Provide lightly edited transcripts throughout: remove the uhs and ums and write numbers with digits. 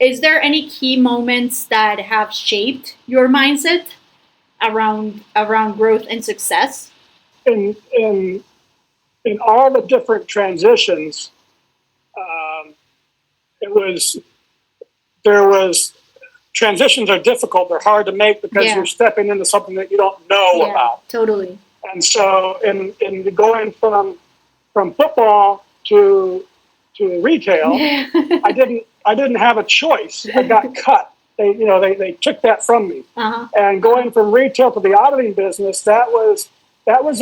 Is there any key moments that have shaped your mindset around growth and success? In all the different transitions, um, it was there was transitions are difficult. They're hard to make because Yeah. you're stepping into something that you don't know Yeah, about. totally. And so, in going from football to retail, Yeah. I didn't have a choice. I got cut. They took that from me. Uh-huh. And going from retail to the auditing business, that was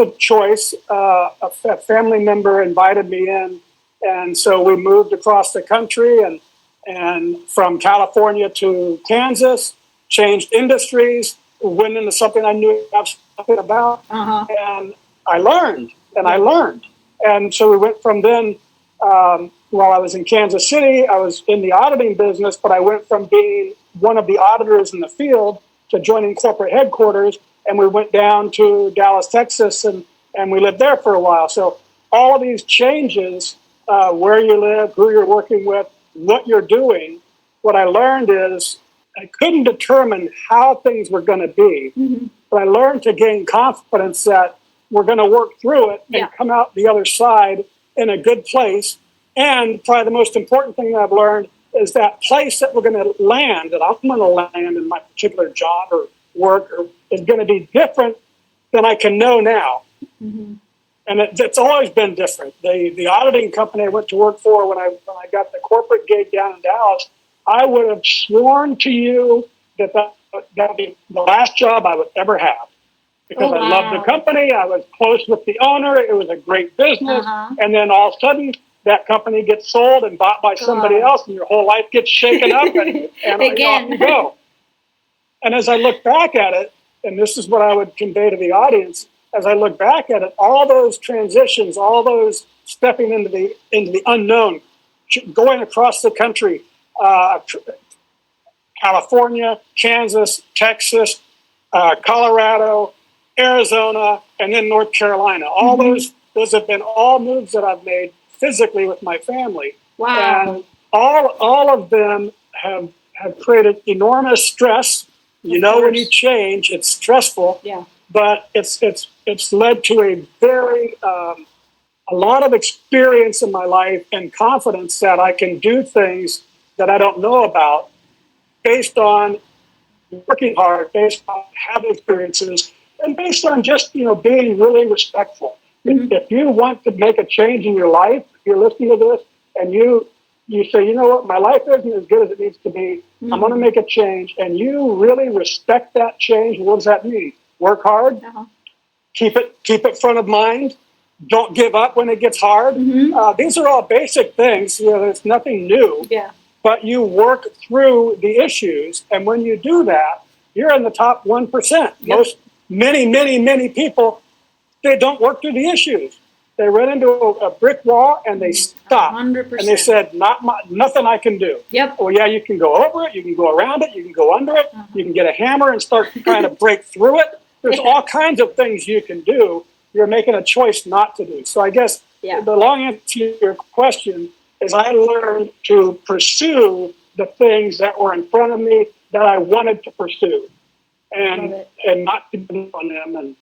a choice. A family member invited me in, and so we moved across the country and from California to Kansas, changed industries, went into something I knew nothing about, Uh-huh. and I learned and I learned. And so we went from then. While I was in Kansas City, I was in the auditing business, but I went from being one of the auditors in the field to joining corporate headquarters, and we went down to Dallas, Texas, and we lived there for a while. So all of these changes, where you live, who you're working with, what you're doing, what I learned is I couldn't determine how things were going to be, but I learned to gain confidence that we're going to work through it and come out the other side in a good place. And probably the most important thing that I've learned is that place that we're going to land, that I'm going to land in my particular job or work, is going to be different than I can know now. And it's always been different. The auditing company I went to work for when I got the corporate gig down in Dallas, I would have sworn to you that would be the last job I would ever have. Because I loved the company, I was close with the owner, it was a great business, and then all of a sudden that company gets sold and bought by somebody else, and your whole life gets shaken up, and off you go. And as I look back at it, and this is what I would convey to the audience, as I look back at it, all those transitions, all those stepping into the unknown, going across the country, California, Kansas, Texas, Colorado, Arizona, and then North Carolina. All those have been all moves that I've made physically with my family. Wow. And all of them have created enormous stress. You know, when you change, it's stressful. Yeah. But it's led to a lot of experience in my life and confidence that I can do things that I don't know about based on working hard, based on having experiences, and based on just being really respectful. If you want to make a change in your life, if you're listening to this, and you say, you know what, my life isn't as good as it needs to be. I'm going to make a change, and you really respect that change. What does that mean? Work hard. Keep it front of mind. Don't give up when it gets hard. These are all basic things. It's nothing new. Yeah. But you work through the issues, and when you do that, you're in the top 1%. Many people, they don't work through the issues. They run into a brick wall and they stop. 100%. And they said, nothing I can do. Yep. Well, yeah, you can go over it, you can go around it, you can go under it, you can get a hammer and start trying to break through it. There's all kinds of things you can do. You're making a choice not to do. So I guess the long answer to your question is I learned to pursue the things that were in front of me that I wanted to pursue, and not to give up on them.